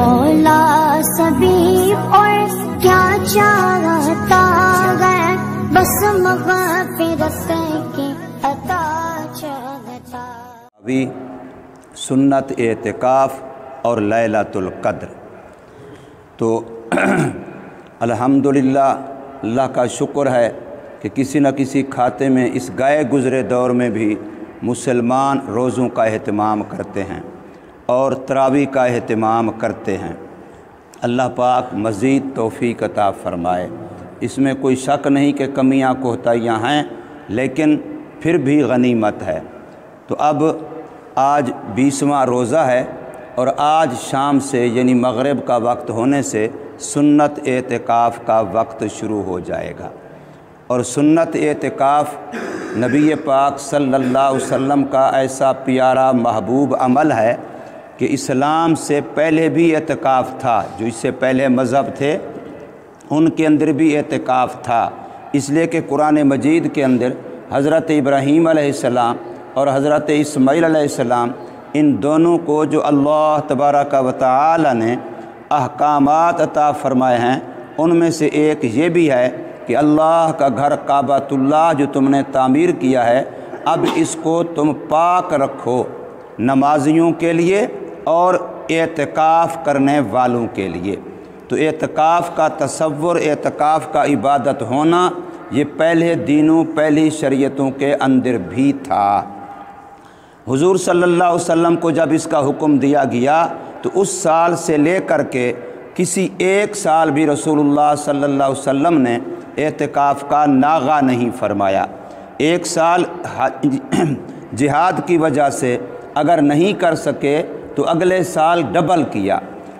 مولا سبھی اور کیا چاہتا ہے بس مغفرت کی عطا چاہتا۔ ابھی سنت اعتکاف اور لیلۃ القدر، تو الحمدللہ اللہ کا شکر ہے کہ کسی نہ کسی کھاتے میں اس گئے گزرے دور میں بھی مسلمان روزوں کا اہتمام کرتے ہیں اور تراویح کا اہتمام کرتے ہیں۔ اللہ پاک مزید توفیق عطا فرمائے۔ اس میں کوئی شک نہیں کہ کمیاں کوتاہیاں ہیں، لیکن پھر بھی غنیمت ہے۔ تو اب آج 20واں روزہ ہے اور آج شام سے یعنی مغرب کا وقت ہونے سے سنت اعتکاف کا وقت شروع ہو جائے گا، اور سنت اعتکاف نبی پاک صلی اللہ علیہ وسلم کا ایسا پیارا محبوب عمل ہے کہ اسلام سے پہلے بھی اعتکاف تھا۔ جو اس سے پہلے مذہب تھے ان کے اندر بھی اعتکاف تھا، اس لیے کہ قرآن مجید کے اندر حضرت ابراہیم علیہ السلام اور حضرت اسماعیل علیہ السلام ان دونوں کو جو اللہ تبارک و تعالی نے احکامات عطا فرمائے ہیں، ان میں سے ایک یہ بھی ہے کہ اللہ کا گھر کعبۃ اللہ جو تم نے تعمیر کیا ہے، اب اس کو تم پاک رکھو نمازیوں کے لیے اور اعتکاف کرنے والوں کے لیے۔ تو اعتکاف کا تصور، اعتکاف کا عبادت ہونا، یہ پہلے دینوں پہلی شریعتوں کے اندر بھی تھا۔ حضور صلی اللہ علیہ وسلم کو جب اس کا حکم دیا گیا تو اس سال سے لے کر کے کسی ایک سال بھی رسول اللہ صلی اللہ علیہ وسلم نے اعتکاف کا ناغہ نہیں فرمایا۔ ایک سال جہاد کی وجہ سے اگر نہیں کر سکے تو اگلے سال ڈبل کیا۔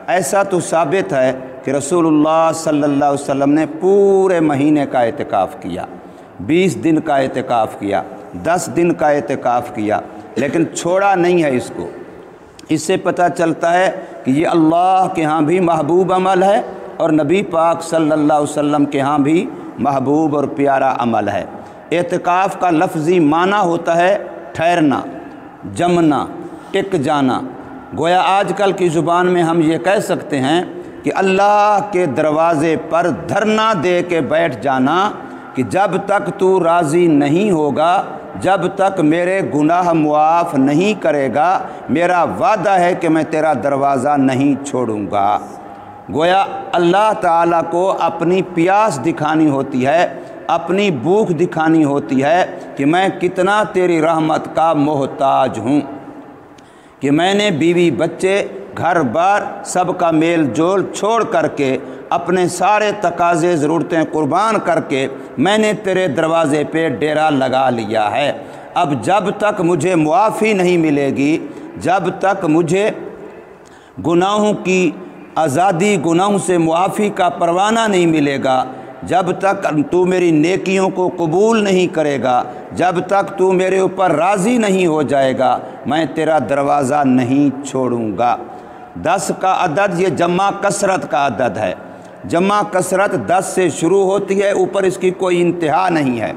ایسا تو ثابت ہے کہ رسول اللہ صلی اللہ علیہ وسلم نے پورے مہینے کا اعتکاف کیا، 20 دن کا اعتکاف کیا، 10 دن کا اعتکاف کیا، لیکن چھوڑا نہیں ہے اس کو۔ اس سے پتہ چلتا ہے کہ یہ اللہ کے ہاں بھی محبوب عمل ہے اور نبی پاک صلی اللہ علیہ وسلم کے ہاں بھی محبوب اور پیارا عمل ہے۔ اعتکاف کا لفظی معنی ہوتا ہے ٹھہرنا، جمنا، ٹک جانا۔ گویا آج کل کی زبان میں ہم یہ کہہ سکتے ہیں کہ اللہ کے دروازے پر دھرنا دے کے بیٹھ جانا کہ جب تک تو راضی نہیں ہوگا، جب تک میرے گناہ معاف نہیں کرے گا، میرا وعدہ ہے کہ میں تیرا دروازہ نہیں چھوڑوں گا۔ گویا اللہ تعالیٰ کو اپنی پیاس دکھانی ہوتی ہے، اپنی بھوک دکھانی ہوتی ہے کہ میں کتنا تیری رحمت کا محتاج ہوں، کہ میں نے بیوی بچے گھر بار سب کا میل جول چھوڑ کر کے اپنے سارے تقاضے ضرورتیں قربان کر کے میں نے تیرے دروازے پہ ڈیرا لگا لیا ہے۔ اب جب تک مجھے معافی نہیں ملے گی، جب تک مجھے گناہوں کی آزادی، گناہوں سے معافی کا پروانہ نہیں ملے گا، جب تک تو میری نیکیوں کو قبول نہیں کرے گا، جب تک تو میرے اوپر راضی نہیں ہو جائے گا، میں تیرا دروازہ نہیں چھوڑوں گا۔ 10 کا عدد یہ جمع کثرت کا عدد ہے۔ جمع کثرت 10 سے شروع ہوتی ہے، اوپر اس کی کوئی انتہا نہیں ہے۔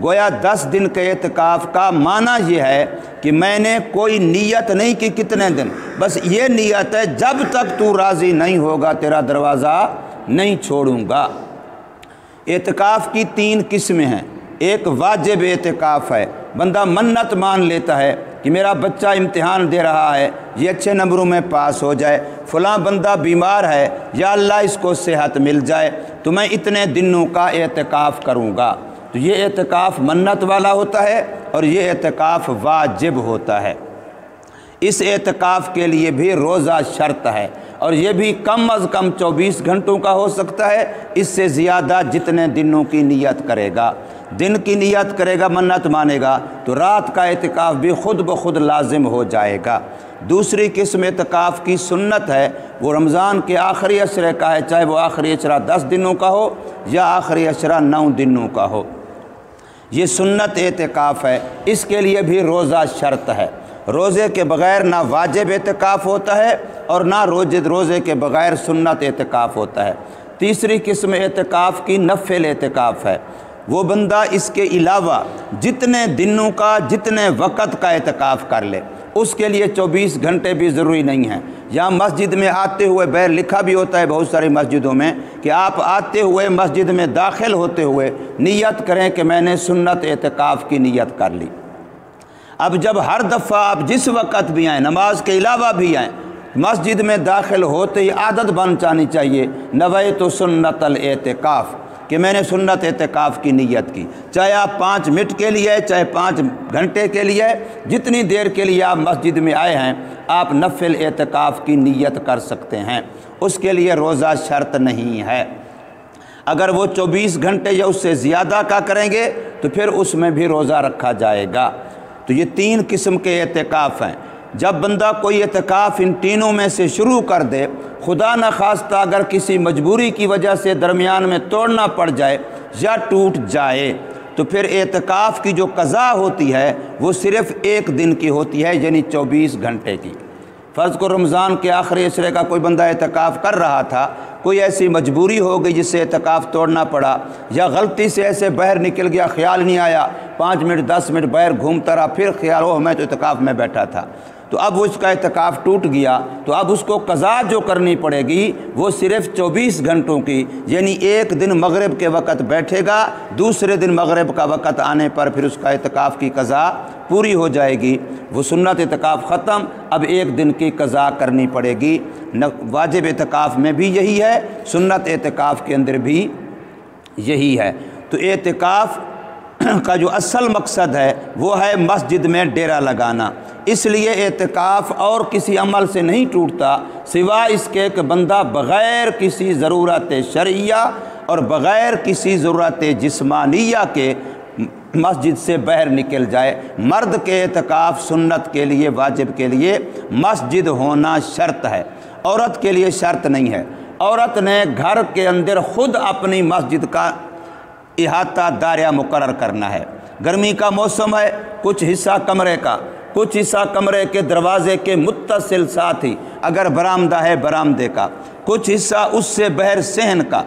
گویا 10 دن کے اعتکاف کا معنی یہ ہے کہ میں نے کوئی نیت نہیں کہ کتنے دن، بس یہ نیت ہے جب تک تو راضی نہیں ہوگا تیرا دروازہ نہیں چھوڑوں گا۔ اعتکاف کی 3 قسمیں ہیں۔ ایک واجب اعتکاف ہے، بندہ منت مان لیتا ہے کہ میرا بچہ امتحان دے رہا ہے، یہ اچھے نمبروں میں پاس ہو جائے، فلاں بندہ بیمار ہے، یا اللہ اس کو صحت مل جائے تو میں اتنے دنوں کا اعتکاف کروں گا۔ تو یہ اعتکاف منت والا ہوتا ہے اور یہ اعتکاف واجب ہوتا ہے۔ اس اعتکاف کے لیے بھی روزہ شرط ہے، اور یہ بھی کم از کم 24 گھنٹوں کا ہو سکتا ہے، اس سے زیادہ جتنے دنوں کی نیت کرے گا۔ دن کی نیت کرے گا، منت مانے گا تو رات کا اعتکاف بھی خود بخود لازم ہو جائے گا۔ دوسری قسم اعتکاف کی سنت ہے، وہ رمضان کے آخری عشرے کا ہے، چاہے وہ آخری عشرہ 10 دنوں کا ہو یا آخری عشرہ 9 دنوں کا ہو۔ یہ سنت اعتکاف ہے، اس کے لیے بھی روزہ شرط ہے۔ روزے کے بغیر نہ واجب اعتکاف ہوتا ہے اور نہ روزے کے بغیر سنت اعتکاف ہوتا ہے۔ تیسری قسم اعتکاف کی نفل اعتکاف ہے، وہ بندہ اس کے علاوہ جتنے دنوں کا، جتنے وقت کا اعتکاف کر لے، اس کے لیے 24 گھنٹے بھی ضروری نہیں ہیں۔ یہاں مسجد میں آتے ہوئے بہر لکھا بھی ہوتا ہے بہت ساری مسجدوں میں کہ آپ آتے ہوئے مسجد میں داخل ہوتے ہوئے نیت کریں کہ میں نے سنت اعتکاف کی نیت کر لی۔ اب جب ہر دفعہ آپ جس وقت بھی آئیں، نماز کے علاوہ بھی آئیں، مسجد میں داخل ہوتے ہی عادت بن جانی چاہیے نویت سنت الاعتکاف، کہ میں نے سنت اعتکاف کی نیت کی، چاہے آپ 5 منٹ کے لیے چاہے 5 گھنٹے کے لیے، جتنی دیر کے لیے آپ مسجد میں آئے ہیں آپ نفل اعتکاف کی نیت کر سکتے ہیں۔ اس کے لیے روزہ شرط نہیں ہے۔ اگر وہ 24 گھنٹے یا اس سے زیادہ کا کریں گے تو پھر اس میں بھی روزہ رکھا جائے گا۔ تو یہ 3 قسم کے اعتکاف ہیں۔ جب بندہ کوئی اعتکاف ان تینوں میں سے شروع کر دے، خدا نخواستہ اگر کسی مجبوری کی وجہ سے درمیان میں توڑنا پڑ جائے یا ٹوٹ جائے تو پھر اعتکاف کی جو قضا ہوتی ہے وہ صرف 1 دن کی ہوتی ہے، یعنی 24 گھنٹے کی۔ فرض کو رمضان کے آخری عشرے کا کوئی بندہ اعتکاف کر رہا تھا، کوئی ایسی مجبوری ہو گئی جس سے اعتکاف توڑنا پڑا، یا غلطی سے ایسے باہر نکل گیا، خیال نہیں آیا، 5 منٹ 10 منٹ باہر گھومتا رہا، پھر خیال ہو میں تو اعتکاف میں بیٹھا تھا، تو اب اس کا اعتکاف ٹوٹ گیا، تو اب اس کو قضا جو کرنی پڑے گی وہ صرف 24 گھنٹوں کی، یعنی 1 دن مغرب کے وقت بیٹھے گا، دوسرے دن مغرب کا وقت آنے پر پھر اس کا اعتکاف کی قضا پوری ہو جائے گی۔ وہ سنت اعتکاف ختم، اب 1 دن کی قضا کرنی پڑے گی۔ واجب اعتکاف میں بھی یہی ہے، سنت اعتکاف کے اندر بھی یہی ہے۔ تو اعتکاف کا جو اصل مقصد ہے وہ ہے مسجد میں ڈیرا لگانا، اس لیے اعتکاف اور کسی عمل سے نہیں ٹوٹتا سوائے اس کے کہ بندہ بغیر کسی ضرورت شرعیہ اور بغیر کسی ضرورت جسمانیہ کے مسجد سے باہر نکل جائے۔ مرد کے اعتکاف سنت کے لیے واجب کے لیے مسجد ہونا شرط ہے، عورت کے لیے شرط نہیں ہے۔ عورت نے گھر کے اندر خود اپنی مسجد کا احاطہ دائرہ مقرر کرنا ہے۔ گرمی کا موسم ہے، کچھ حصہ کمرے کا، کچھ حصہ کمرے کے دروازے کے متصل ساتھ ہی اگر برآمدہ ہے برآمدے کا، کچھ حصہ اس سے باہر صحن کا،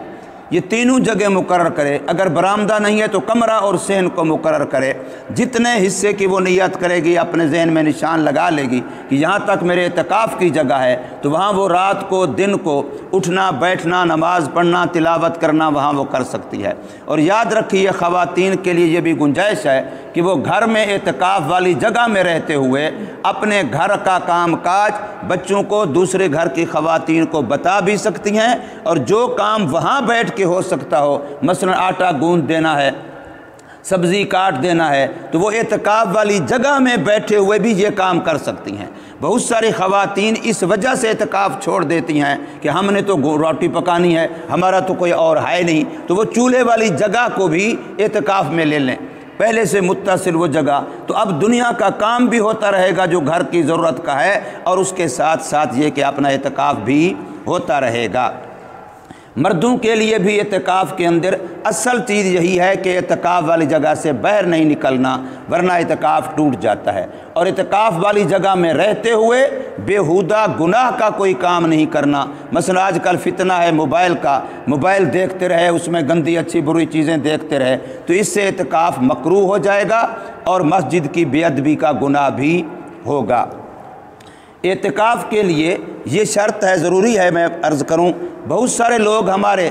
یہ تینوں جگہ مقرر کرے۔ اگر برآمدہ نہیں ہے تو کمرہ اور صحن کو مقرر کرے۔ جتنے حصے کی وہ نیت کرے گی اپنے ذہن میں نشان لگا لے گی کہ یہاں تک میرے اعتکاف کی جگہ ہے، تو وہاں وہ رات کو دن کو اٹھنا بیٹھنا نماز پڑھنا تلاوت کرنا وہاں وہ کر سکتی ہے۔ اور یاد رکھیے خواتین کے لیے یہ بھی گنجائش ہے کہ وہ گھر میں اعتکاف والی جگہ میں رہتے ہوئے اپنے گھر کا کام کاج بچوں کو دوسرے گھر کی خواتین کو بتا بھی سکتی ہیں، اور جو کام وہاں بیٹھ کے ہو سکتا ہو، مثلا آٹا گوندھ دینا ہے، سبزی کاٹ دینا ہے، تو وہ اعتکاف والی جگہ میں بیٹھے ہوئے بھی یہ کام کر سکتی ہیں۔ بہت ساری خواتین اس وجہ سے اعتکاف چھوڑ دیتی ہیں کہ ہم نے تو روٹی پکانی ہے، ہمارا تو کوئی اور ہے نہیں، تو وہ چولہے والی جگہ کو بھی اعتکاف میں لے لیں، پہلے سے متصل وہ جگہ، تو اب دنیا کا کام بھی ہوتا رہے گا جو گھر کی ضرورت کا ہے، اور اس کے ساتھ ساتھ یہ کہ اپنا اعتکاف بھی ہوتا رہے گا۔ مردوں کے لیے بھی اعتکاف کے اندر اصل چیز یہی ہے کہ اعتکاف والی جگہ سے باہر نہیں نکلنا، ورنہ اعتکاف ٹوٹ جاتا ہے۔ اور اعتکاف والی جگہ میں رہتے ہوئے بیہودہ گناہ کا کوئی کام نہیں کرنا۔ مثلا آج کل فتنہ ہے موبائل کا، موبائل دیکھتے رہے، اس میں گندی اچھی بری چیزیں دیکھتے رہے، تو اس سے اعتکاف مکروہ ہو جائے گا اور مسجد کی بے ادبی کا گناہ بھی ہوگا۔ اعتکاف کے لیے یہ شرط ہے، ضروری ہے میں عرض کروں، بہت سارے لوگ ہمارے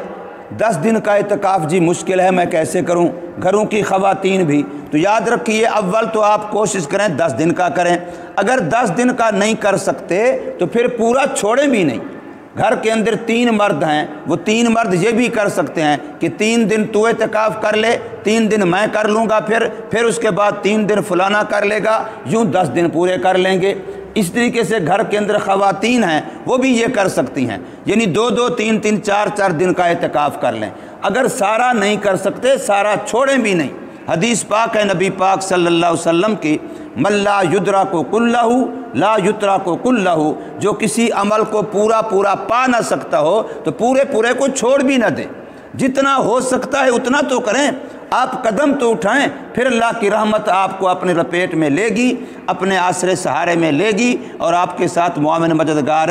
10 دن کا اعتکاف جی مشکل ہے، میں کیسے کروں، گھروں کی خواتین بھی، تو یاد رکھیے اول تو آپ کوشش کریں 10 دن کا کریں۔ اگر 10 دن کا نہیں کر سکتے تو پھر پورا چھوڑیں بھی نہیں۔ گھر کے اندر 3 مرد ہیں، وہ 3 مرد یہ بھی کر سکتے ہیں کہ 3 دن تو اعتکاف کر لے، 3 دن میں کر لوں گا، پھر اس کے بعد 3 دن فلانا کر لے گا، یوں 10 دن پورے کر لیں گے۔ اس طریقے سے گھر کے اندر خواتین ہیں وہ بھی یہ کر سکتی ہیں، یعنی 2 3 4 دن کا اعتکاف کر لیں۔ اگر سارا نہیں کر سکتے سارا چھوڑیں بھی نہیں۔ حدیث پاک ہے نبی پاک صلی اللہ علیہ وسلم کی، من لا یدرک کلہ لا یترک کلہ، جو کسی عمل کو پورا پا نہ سکتا ہو تو پورے کو چھوڑ بھی نہ دے، جتنا ہو سکتا ہے اتنا تو کریں۔ آپ قدم تو اٹھائیں، پھر اللہ کی رحمت آپ کو اپنے لپیٹ میں لے گی، اپنے آسرے سہارے میں لے گی اور آپ کے ساتھ معاون مددگار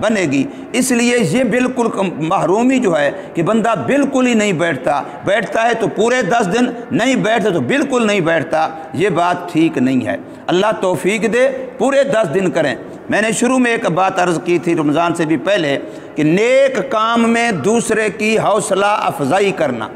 بنے گی۔ اس لیے یہ بالکل محرومی جو ہے کہ بندہ بالکل ہی نہیں بیٹھتا ہے تو پورے 10 دن، نہیں بیٹھتا تو بالکل نہیں بیٹھتا، یہ بات ٹھیک نہیں ہے۔ اللہ توفیق دے، پورے 10 دن کریں۔ میں نے شروع میں ایک بات عرض کی تھی رمضان سے بھی پہلے کہ نیک کام میں دوسرے کی حوصلہ افزائی کرنا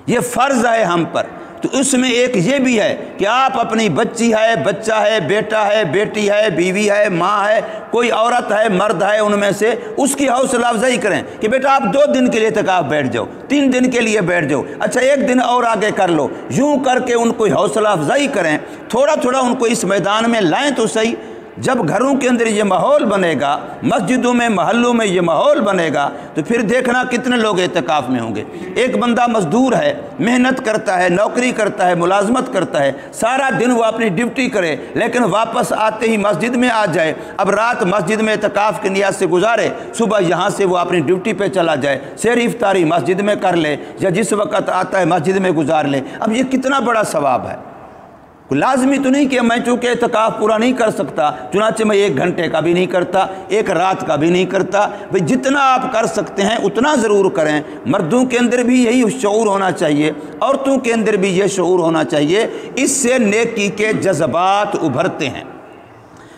یہ فرض ہے ہم پر۔ تو اس میں ایک یہ بھی ہے کہ آپ اپنی بچی ہے، بچہ ہے، بیٹا ہے، بیٹی ہے، بیوی ہے، ماں ہے، کوئی عورت ہے، مرد ہے، ان میں سے اس کی حوصلہ افزائی کریں کہ بیٹا آپ 2 دن کے لیے اعتکاف بیٹھ جاؤ، 3 دن کے لیے بیٹھ جاؤ، اچھا 1 دن اور آگے کر لو، یوں کر کے ان کو حوصلہ افزائی کریں، تھوڑا تھوڑا ان کو اس میدان میں لائیں تو صحیح۔ جب گھروں کے اندر یہ ماحول بنے گا، مسجدوں میں، محلوں میں یہ ماحول بنے گا، تو پھر دیکھنا کتنے لوگ اعتکاف میں ہوں گے۔ ایک بندہ مزدور ہے، محنت کرتا ہے، نوکری کرتا ہے، ملازمت کرتا ہے، سارا دن وہ اپنی ڈیوٹی کرے، لیکن واپس آتے ہی مسجد میں آ جائے، اب رات مسجد میں اعتکاف کی نیت سے گزارے، صبح یہاں سے وہ اپنی ڈیوٹی پہ چلا جائے، سحر افطاری مسجد میں کر لے، یا جس وقت آتا ہے مسجد میں گزار لے، اب یہ کتنا بڑا ثواب ہے۔ لازمی تو نہیں کہ میں چونکہ اعتکاف پورا نہیں کر سکتا چنانچہ میں 1 گھنٹے کا بھی نہیں کرتا، 1 رات کا بھی نہیں کرتا، بھئی جتنا آپ کر سکتے ہیں اتنا ضرور کریں۔ مردوں کے اندر بھی یہی شعور ہونا چاہیے، عورتوں کے اندر بھی یہ شعور ہونا چاہیے، اس سے نیکی کے جذبات ابھرتے ہیں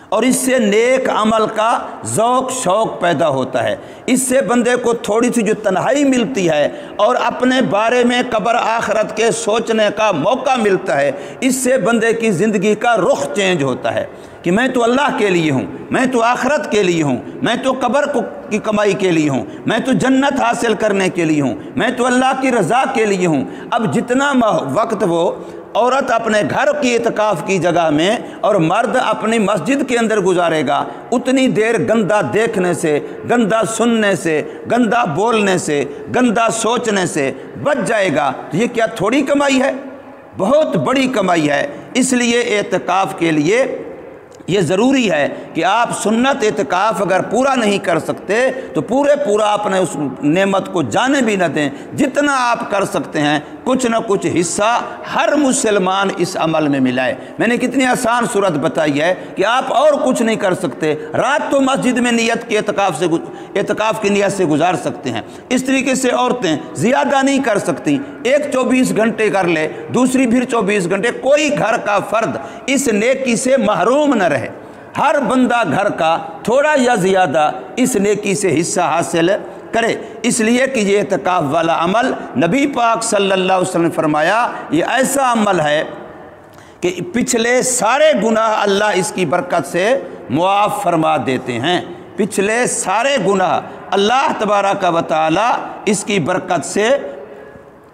اور اس سے نیک عمل کا ذوق شوق پیدا ہوتا ہے۔ اس سے بندے کو تھوڑی سی جو تنہائی ملتی ہے اور اپنے بارے میں قبر آخرت کے سوچنے کا موقع ملتا ہے، اس سے بندے کی زندگی کا رخ چینج ہوتا ہے کہ میں تو اللہ کے لیے ہوں، میں تو آخرت کے لیے ہوں، میں تو قبر کی کمائی کے لیے ہوں، میں تو جنت حاصل کرنے کے لیے ہوں، میں تو اللہ کی رضا کے لیے ہوں۔ اب جتنا وقت وہ عورت اپنے گھر کی اعتکاف کی جگہ میں اور مرد اپنی مسجد کے اندر گزارے گا، اتنی دیر گندہ دیکھنے سے، گندہ سننے سے، گندہ بولنے سے، گندہ سوچنے سے بچ جائے گا۔ یہ کیا تھوڑی کمائی ہے؟ بہت بڑی کمائی ہے۔ اس لیے اعتکاف کے لیے یہ ضروری ہے کہ آپ سنت اعتکاف اگر پورا نہیں کر سکتے تو پورا اپنے اس نعمت کو جانے بھی نہ دیں۔ جتنا آپ کر سکتے ہیں کچھ نہ کچھ حصہ ہر مسلمان اس عمل میں ملائے۔ میں نے کتنی آسان صورت بتائی ہے کہ آپ اور کچھ نہیں کر سکتے، رات تو مسجد میں نیت کے اعتکاف کی نیت سے گزار سکتے ہیں۔ اس طریقے سے عورتیں زیادہ نہیں کر سکتی، ایک 24 گھنٹے کر لے، دوسری پھر 24 گھنٹے، کوئی گھر کا فرد اس نیکی سے محروم نہ رہے۔ ہر بندہ گھر کا تھوڑا یا زیادہ اس نیکی سے حصہ حاصل کرے۔ اس لیے کہ یہ اعتکاف والا عمل نبی پاک صلی اللہ علیہ وسلم نے فرمایا یہ ایسا عمل ہے کہ پچھلے سارے گناہ اللہ اس کی برکت سے معاف فرما دیتے ہیں۔ پچھلے سارے گناہ اللہ تبارک و تعالی اس کی برکت سے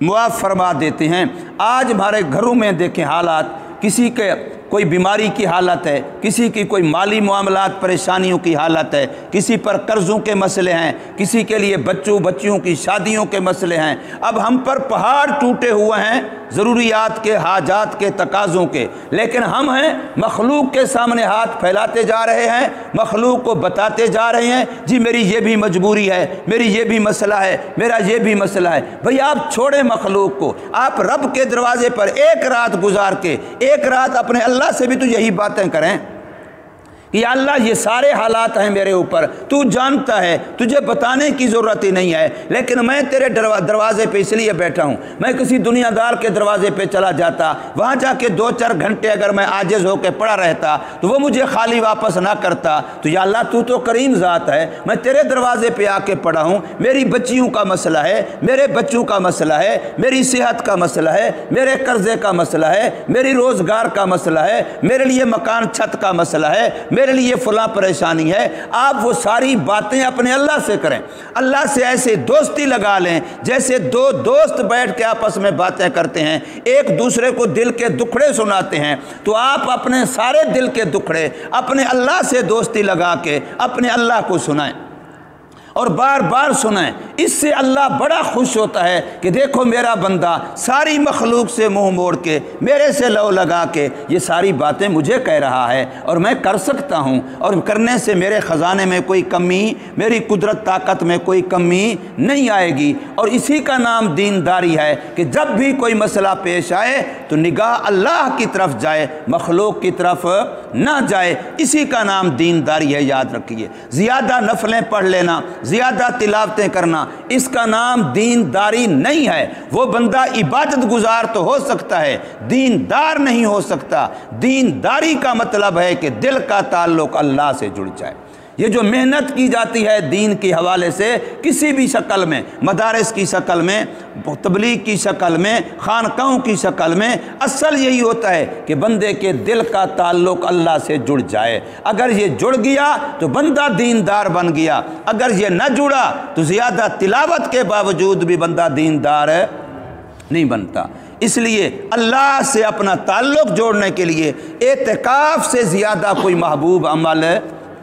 معاف فرما دیتے ہیں۔ آج ہمارے گھروں میں دیکھیں حالات، کسی کے کوئی بیماری کی حالت ہے، کسی کی کوئی مالی معاملات پریشانیوں کی حالت ہے، کسی پر قرضوں کے مسئلے ہیں، کسی کے لیے بچیوں کی شادیوں کے مسئلے ہیں۔ اب ہم پر پہاڑ ٹوٹے ہوئے ہیں ضروریات کے، حاجات کے، تقاضوں کے، لیکن ہم ہیں مخلوق کے سامنے ہاتھ پھیلاتے جا رہے ہیں، مخلوق کو بتاتے جا رہے ہیں جی میری یہ بھی مجبوری ہے، میری یہ بھی مسئلہ ہے، میرا یہ بھی مسئلہ ہے۔ بھئی آپ چھوڑیں مخلوق کو، آپ رب کے دروازے پر 1 رات گزار کے 1 رات اپنے اللہ سے بھی تو یہی باتیں کریں کہ یا اللہ یہ سارے حالات ہیں میرے اوپر، تو جانتا ہے، تجھے بتانے کی ضرورت ہی نہیں ہے، لیکن میں تیرے دروازے پہ اس لیے بیٹھا ہوں۔ میں کسی دنیا دار کے دروازے پہ چلا جاتا، وہاں جا کے 2-4 گھنٹے اگر میں عاجز ہو کے پڑا رہتا تو وہ مجھے خالی واپس نہ کرتا۔ تو یا اللہ تو تو کریم ذات ہے، میں تیرے دروازے پہ آ کے پڑا ہوں، میری بچیوں کا مسئلہ ہے، میرے بچوں کا مسئلہ ہے، میری صحت کا مسئلہ ہے، میرے قرضے کا مسئلہ ہے، میری روزگار کا مسئلہ ہے، میرے لیے مکان چھت کا مسئلہ ہے، میرے لیے فلاں پریشانی ہے۔ آپ وہ ساری باتیں اپنے اللہ سے کریں، اللہ سے ایسے دوستی لگا لیں جیسے 2 دوست بیٹھ کے آپس میں باتیں کرتے ہیں، ایک دوسرے کو دل کے دکھڑے سناتے ہیں۔ تو آپ اپنے سارے دل کے دکھڑے اپنے اللہ سے دوستی لگا کے اپنے اللہ کو سنائیں اور بار بار سنائیں۔ اس سے اللہ بڑا خوش ہوتا ہے کہ دیکھو میرا بندہ ساری مخلوق سے منہ موڑ کے میرے سے لو لگا کے یہ ساری باتیں مجھے کہہ رہا ہے اور میں کر سکتا ہوں، اور کرنے سے میرے خزانے میں کوئی کمی، میری قدرت طاقت میں کوئی کمی نہیں آئے گی۔ اور اسی کا نام دینداری ہے کہ جب بھی کوئی مسئلہ پیش آئے تو نگاہ اللہ کی طرف جائے، مخلوق کی طرف نہ جائے۔ اسی کا نام دینداری ہے، یاد رکھیے۔ زیادہ نفلیں پڑھ لینا، زیادہ تلاوتیں کرنا، اس کا نام دینداری نہیں ہے۔ وہ بندہ عبادت گزار تو ہو سکتا ہے، دیندار نہیں ہو سکتا۔ دینداری کا مطلب ہے کہ دل کا تعلق اللہ سے جڑ جائے۔ یہ جو محنت کی جاتی ہے دین کے حوالے سے کسی بھی شکل میں، مدارس کی شکل میں، تبلیغ کی شکل میں، خانقاہوں کی شکل میں، اصل یہی ہوتا ہے کہ بندے کے دل کا تعلق اللہ سے جڑ جائے۔ اگر یہ جڑ گیا تو بندہ دیندار بن گیا، اگر یہ نہ جڑا تو زیادہ تلاوت کے باوجود بھی بندہ دیندار نہیں بنتا۔ اس لیے اللہ سے اپنا تعلق جوڑنے کے لیے اعتکاف سے زیادہ کوئی محبوب عمل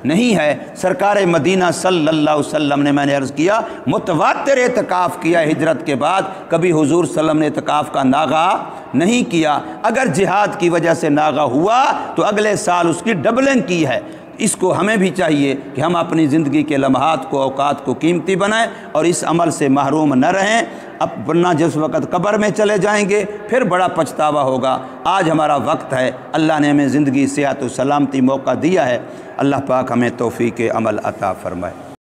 نہیں ہے۔ سرکار مدینہ صلی اللہ علیہ وسلم نے، میں نے عرض کیا، متواتر اعتکاف کیا ہجرت کے بعد، کبھی حضور صلی اللہ علیہ وسلم نے اعتکاف کا ناغہ نہیں کیا۔ اگر جہاد کی وجہ سے ناغہ ہوا تو اگلے سال اس کی ڈبلنگ کی ہے۔ اس کو ہمیں بھی چاہیے کہ ہم اپنی زندگی کے لمحات کو، اوقات کو قیمتی بنائیں اور اس عمل سے محروم نہ رہیں، اب ورنہ جس وقت قبر میں چلے جائیں گے پھر بڑا پچھتاوا ہوگا۔ آج ہمارا وقت ہے، اللہ نے ہمیں زندگی صحت و سلامتی موقع دیا ہے، اللہ پاک ہمیں توفیق عمل عطا فرمائے۔